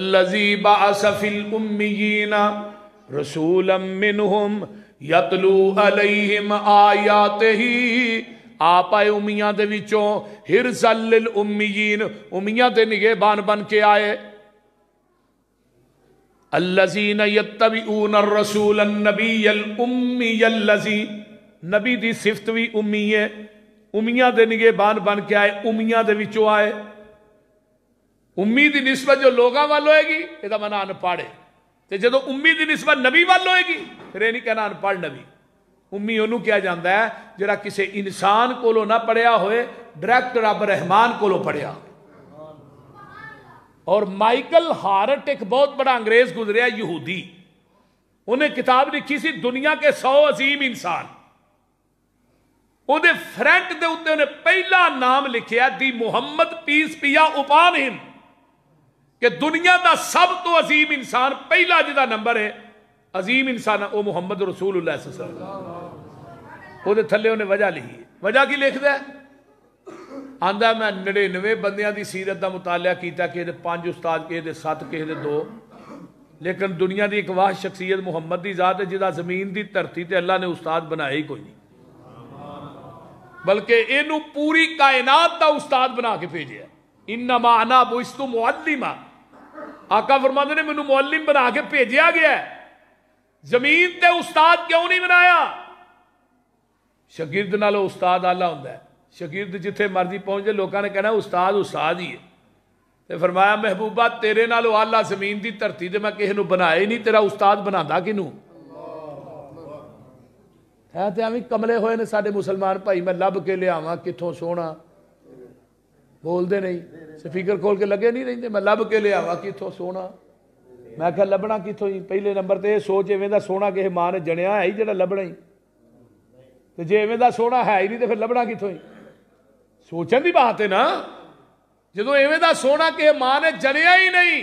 الذی بعث فی الامیین رسولا منہم یتلو علیہم آیاتہ، آپ آئے امیاں دے وچوں حرزا للامیین، امیاں دے نگہبان بن کے آئے. الذین یتبعون الرسول النبی الامی الذی، نبی دی صفت بھی امی ہے، امیاں دے نگہبان بن کے آئے، امیاں دے وچوں آئے. امی دی نسبت جو لوگاں وال ہوئے گی یہ مانا ان پڑھ ہے، تے جدو امی دی نسبت نبی وال ہوئے گی پھر یہ نہیں کہنا ان پڑھ نبی. امی انہوں کیا جاندا ہے جڑا کسی انسان کولو نہ پڑھیا ہوئے، ڈائریکٹ رب رحمان کولو پڑھیا. اور مائیکل ہارٹ ایک بہت بڑا انگریز گزریا یہودی، انہیں کتاب لکھی سی دنیا کے 100 عظیم انسان. وہ دے فرنٹ دے اوتے انہیں پہلا نام لکھیا دی محمد پیس پیا اپان ہم، کہ دنیا دا سب تو عظیم انسان پہلا جدا نمبر ہے عظیم انسان وہ محمد رسول اللہ صلی اللہ علیہ وسلم. وہ دے تھلے انہیں وجہ لکھی، وجہ کی لکھ دے آندہ میں 99 بندیاں دی سیرت دا مطالعہ کیتا کہ دے 5 استاد کہ دے 7 کہ دے 2، لیکن دنیا دی ایک واحد شخصیت محمد دی ذات ہے جدا زمین دی دھرتی تے اللہ نے استاد بنایا ہی کوئی نہیں، بلکہ اینو پوری کائنات دا استاد بنا کے بھیجیا. انما انا بعثت معلما، آقا فرماتے نے مینوں معلم بنا کے بھیجیا گیا ہے. زمین تے استاد کیوں نہیں بنایا؟ شاگرد نالوں استاد آلہ ہوندا ہے. شاگرد جتھے مرضی پہنچ جائے لوکاں نے کہنا استاد استاد ہی ہے. تے فرمایا محبوبہ تیرے نالوں آلہ زمین دی دھرتی تے میں کسی نو بنایا ہی نہیں، تیرا استاد بنادا کینوں؟ ہے تے ایویں کملے ہوئے نے سارے مسلمان بھائی، میں لب کے لیا کتوں سونا، بول دے نہیں، سپیکر کھول کے لگے نہیں رہتے، میں لب کے لیا کتوں سونا. میں کہا لبنا کتوں ہی؟ پہلے نمبر تے سوچ ایویں دا سونا کسی ماں نے جنیا ہے ہی جڑا لبنا ہی، تے جے ایویں دا سونا ہے ہی نہیں تے پھر لبنا کتوں ہی؟ سوچن دی بات ہے نا. جدو ایویں دا سونا کسی ماں نے جنیا ہی نہیں.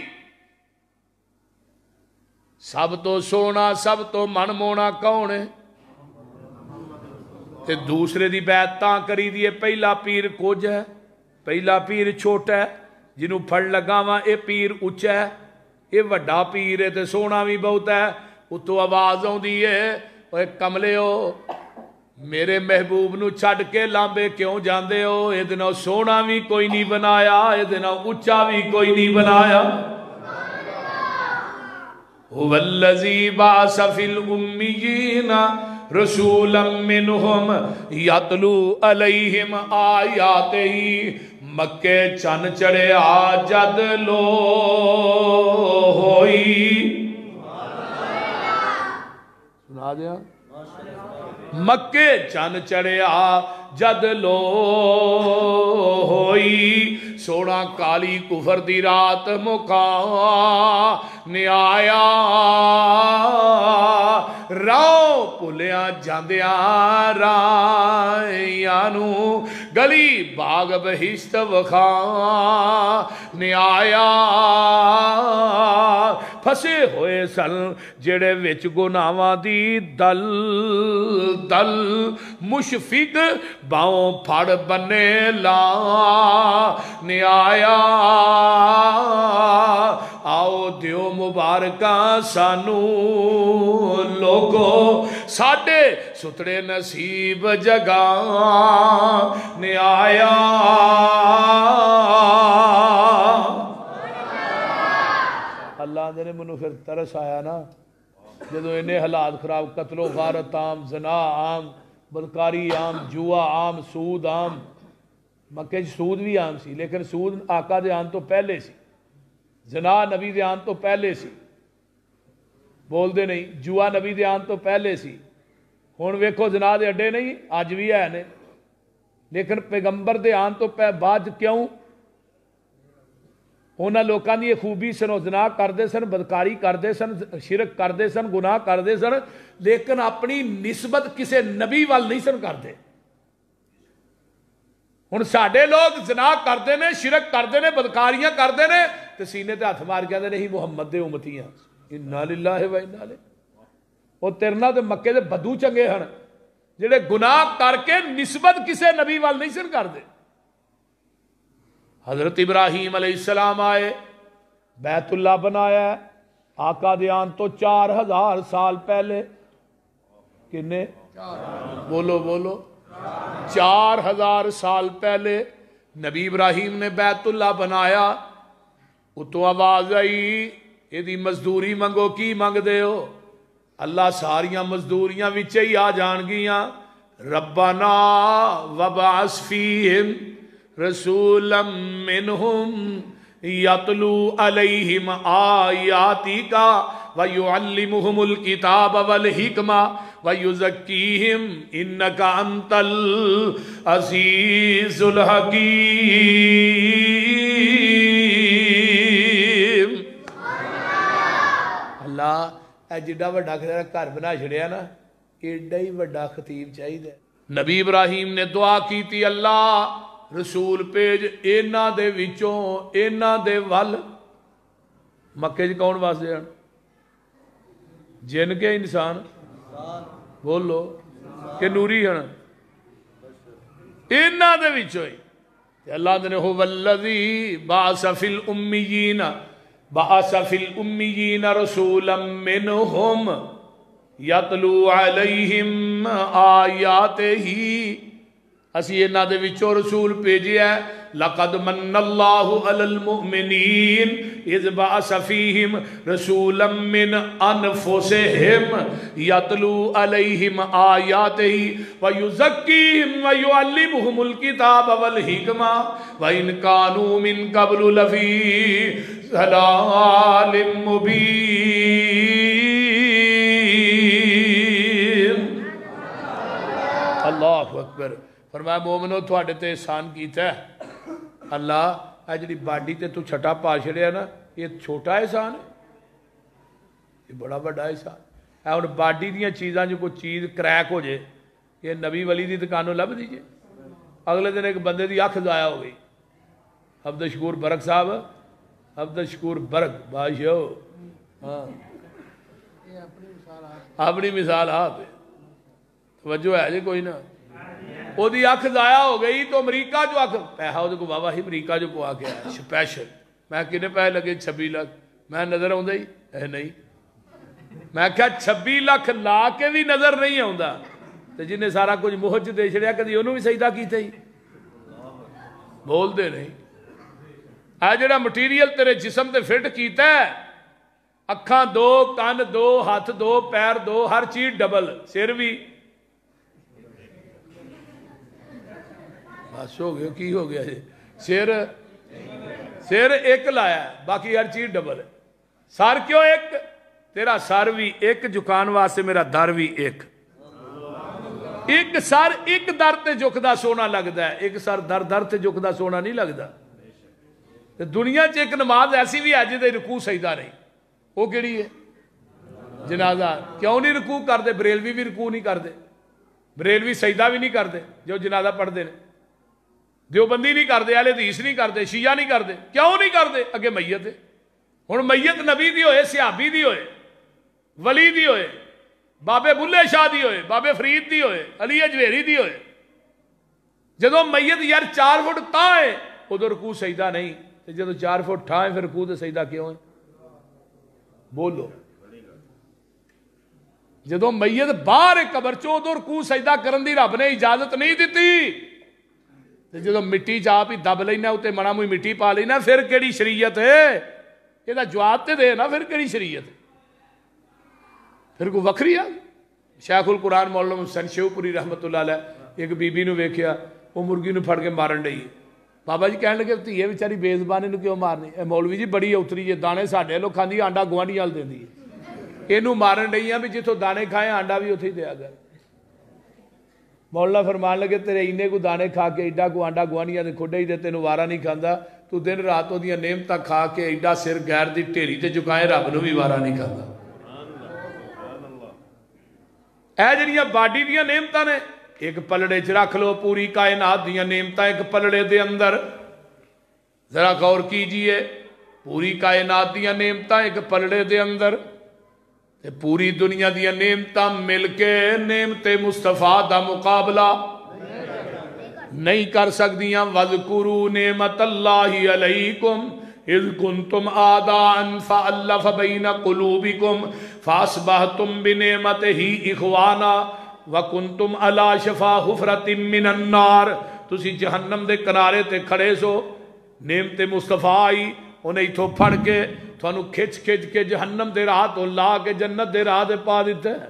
سب تو سونا سب تو من مونا کون ہے؟ تے دوسرے دی بیعت تاں کری دیئے پہلا پیر کچھ ہے، پہلا پیر چھوٹا ہے، جنہوں پھڑ لگاواں اے پیر اچھا ہے، اے وڈا پیر ہے تے سونا بھی بہت ہے. اتو آواز ہوں دیئے اے کملے ہو، میرے محبوب نو چھڑ کے لامبے کیوں جاندے ہو؟ اے دنوں سونا بھی کوئی نہیں بنایا، اے دنوں اچھا بھی کوئی نہیں بنایا. هو الذی بعث فی الامیین رسولا منہم یتلو علیہم آیاتہ، مکے چن چڑے جد لو ہوئی. سنا دیا مکے چن چڑے جد لو ہوئی، سونا کالی کفر دی رات مکان آیا. راؤ پولیاں جاندیاں رائیانو، گلی باغ بہشت وخان آیا. پھسے ہوئے سن جڑے وچ گناواں دی دل دل، مشفق باؤں پھڑ بنے لان آیا. آؤ دیو مبارکاں سانو لوگو، ساڈے ستڑے نصیب جگان آیا. اللہ نے منو پھر ترس آیا نا جدو انہیں حالات خراب، قتل و غارت عام، زنا عام، بدکاری عام، جوا عام، سود عام. مکے سود بھی عام سی، لیکن سود آقا دے آن تو پہلے سی، زنا نبی دے آن تو پہلے سی، بول دے نہیں، جوا نبی دے آن تو پہلے سی. ہون ویکھو زنا دے اڈے نہیں آج بھی ہے نے، لیکن پیغمبر دے آن تو بعد کیوں؟ انہاں لوکاں دی خوبی سن، زنا کردے سن، بدکاری کردے سن، شرک کردے سن، گناہ کردے سن، لیکن اپنی نسبت کسے نبی وال نہیں سن کردے. ہن ساڈے لوگ زنا کردے نے، شرک کردے نے، بدکاریاں کردے نے تے سینے تے ہاتھ مار کے نہیں محمد دے امتی ہیں. انا للہ و انا الیہ. وہ تیرنا تے مکے دے بدو چنگے ہن جڑے گناہ کر کے نسبت کسے نبی وال نہیں سن کردے. حضرت ابراہیم علیہ السلام آئے، بیت اللہ بنایا ہے آقا دیان تو 4000 سال پہلے. کنے؟ بولو بولو. 4000 سال پہلے نبی ابراہیم نے بیت اللہ بنایا. اتو آواز آئی یہ مزدوری منگو. کی منگ دے ہو؟ اللہ ساریاں مزدوریاں وچے ہی آ جان گیاں. ربنا وبعث فیہم رسولا منہم یتلو علیہم آیاتک ویعلمہم الکتاب والحکمہ ویزکیہم انک انت العزیز الحکیم. اللہ اے جڈا وڈا گھر بنا چھڑیا نا ایڈا ہی وڈا خطیب چاہیے. نبی ابراہیم نے دعا کی تھی اللہ رسول پیج اینا دے وچوں اینا دے ول. مکے جی کون واسدے ہیں؟ جن کے انسان؟ بولو کہ نوری ہیں اینا دے وچوں ہی. اللہ نے هو الذی بعث فی الامیین رسولا منہم یتلو علیہم آیاتہ. اسی اینا دے وچوں رسول بھیجیا ہے. لقد من اللہ علی المؤمنین اذ بعث فیہم رسولا من انفسہم یتلو علیہم آیاتہ ویزکیہم ویعلمہم الکتاب والحکمہ وإن کانوا من قبل لفی ضلال مبین. اللہ اکبر. فرمایا مومنو تھوڑے تے احسان کیتا ہے اللہ. اے جڑی باڈی تے تو چھٹا پا چھڑیا نا یہ چھوٹا احسان ہے یہ بڑا بڑا احسان ہے. اور باڈی دیاں چیزاں جو کوئی چیز کریک ہو جائے یہ نبی ولی دی دکانوں لب دیجئے. اگلے دن ایک بندے دی اکھ ضائع ہو گئی. عبد الشکور برق صاحب عبد الشکور برق بادشاہ ہاں اپنی مثال آپ توجہ ہے جی کوئی نہ. وہ دی اکھ ضائع ہو گئی تو امریکہ جو اکھ پیسہ وہ کو بابا ہی امریکہ جو پوا کے آیا سپیشل. میں کنے پیسے لگے 26 لاکھ. میں نظر آؤں ہی نہیں. میں کہا 26 لاکھ لا کے بھی نظر نہیں آؤں تو جنہیں سارا کچھ مہج دے چھڑیا کدی انہوں بھی سجدہ کیتے ہی بول دے نہیں. اے جڑا مٹیریل تیرے جسم تے فٹ کیتا ہے اکھاں 2 کان 2 ہاتھ 2 پیر 2 ہر چیز ڈبل. سر بھی بس ہو گیا کی ہو گیا جی. سر ایک لایا ہے باقی ہر چیز ڈبل ہے. سر کیوں ایک؟ تیرا سر بھی ایک جھکان واسطے میرا در بھی ایک. ایک سر ایک در تے جھکدا سونا لگدا ہے ایک سر در در تے جھکدا سونا نہیں لگدا. دنیا چ ایک نماز ایسی بھی ہے جہدے رکوع سجدہ نہیں. وہ کیڑی ہے؟ جنازہ. کیوں نہیں رکوع کرتے؟ بریلوی بھی رکوع نہیں کرتے. بریلوی سجدہ بھی نہیں کرتے جو جنازہ پڑھتے ہیں. دیوبندی نہیں کرتے اہل حدیث نہیں کرتے شیعہ نہیں کرتے. کیوں نہیں کرتے؟ اگے میت ہے. ہن میت نبی دی ہوئے صحابی دی ہوئے ولی دی ہوئے بابے بلے شاہ دی ہوئے بابے فرید دی ہوئے علی اجویری دی ہوئے جدو میت یار 4 فٹ تاں ہے ادھر رکوع سجدہ نہیں. جدو 4 فٹ ٹھاں ہے پھر رکوع تے سجدہ کیوں ہے؟ بولو. جدو میت باہر قبر چوں ادھر رکوع سجدہ کرن دی رب نے اجازت نہیں دیتی. جدو مٹی چ آپ ہی دب لینا اتنے منا موئی مٹی پا لینا پھر کیڑی شریعت ہے؟ یہ جواب تے دے نا. پھر کیڑی شریعت پھر کوئی وکری آ. شیخ القرآن مولانا حسین شیوپوری رحمت اللہ علیہ ایک بی بی نو ویکھیا وہ مرغی نو پھڑ کے مارن ڈئی. بابا جی کہنے لگے دھیے بیچاری بے زبانی نو کیوں مارنی؟ اے مولوی جی بڑی اتری ہے دانے ساڈے لوگ کھاندی آنڈا گوانڈی وال دیندی ہے. اینو مارن ڈئی بھی جتوں دانے کھائے آنڈا بھی اتھے ہی دیا کر. مولانا فرمان لگے تیرے اینے کو دانے کھا کے ایڈا کو آنڈا گوانیاں دے کھوڑے ہی دے تینوں وارا نہیں کھاندا. تو دن رات وہ دیاں نعمتاں کھا کے ایڈا سر غیر دی ٹھیری تے جھکائے رب نو بھی وارا نہیں کھاندا. اے جڑیاں باڈی دیاں نعمتاں نے ایک پلڑے چ رکھ لو پوری کائنات دیاں نعمتاں ایک پلڑے دے اندر. ذرا غور کیجئے پوری کائنات دیاں نعمتاں ایک پلڑے دے اندر تے پوری دنیا دیاں نعمتاں مل کے نعمت مصطفیٰ دا مقابلہ نہیں کر سکدیاں. وَذْكُرُوا نِعْمَتَ اللَّهِ عَلَيْكُمْ اذ کنتم اعداء فالف بین قلوبکم فاصبحتم بنعمتہ اخوانا وکنتم علی شفا حفرۃ من النار. تسی جہنم دے کنارے تے کھڑے سو، نعمت مصطفیٰ آئی، انہیں اتھوں پھڑ کے تھانو کھچ کھچ کے جہنم دے راہ تو لا کے جنت دے راہ دے پا دیتے ہیں.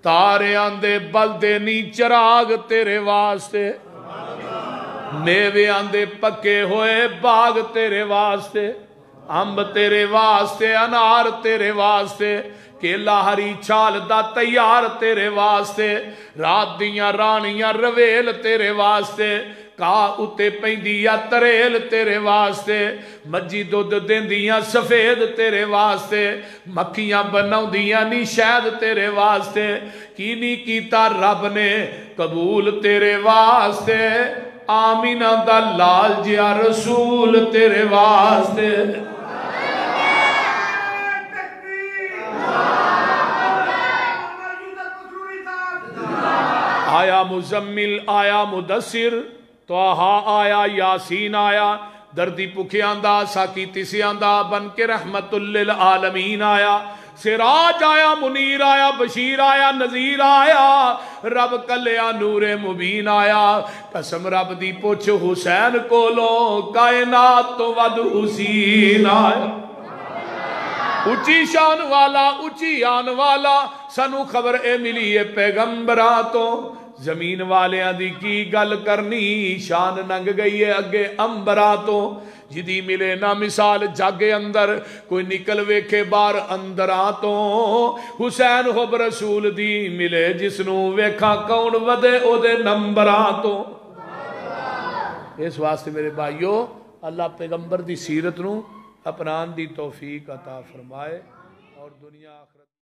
تارے آندے بلدے نی چراغ تیرے واسطے، میوے آندے پکے ہوئے باغ تیرے واسطے، امب تیرے واسطے، انار تیرے واسطے، کیلا ہری چھال دا تیار تیرے واسطے، رات دیاں رانیاں رویل تیرے واسطے، کاہ اتے پیندیاں تریل تیرے واسطے، مجھی دودھ دیندیاں سفید تیرے واسطے، مکھیاں بناؤں دیاں نی شہد تیرے واسطے، کی نہیں کیتا رب نے قبول تیرے واسطے، آمینہ دا لال جیا رسول تیرے واسطے. آیا مزمل آیا مدثر توہا آیا یاسین آیا، دردی پکھے آندہ ساکیتی سے آندہ بن کے رحمت للعالمین آیا، سراج آیا منیر آیا بشیر آیا نذیر آیا، رب کلیا نور مبین آیا. قسم رب دی پوچھ حسین کولوں کائنات تو ود حسین آیا. اچھی شان والا اچھی آن والا، سنو خبر اے ملی ہے پیغمبراں تو، زمین والیاں دی کی گل کرنی، شان ننگ گئی ہے اگے امبراں تو، جدی ملے نہ مثال جگ اندر، کوئی نکل ویکھے بار اندراں تو، حسین حب رسول دی ملے جسنو ویکھاں کون ودے او دے نمبراں تو. اس واسطے میرے بھائیو اللہ پیغمبر دی سیرت نو اپنان دی توفیق عطا فرمائے اور دنیا آخرت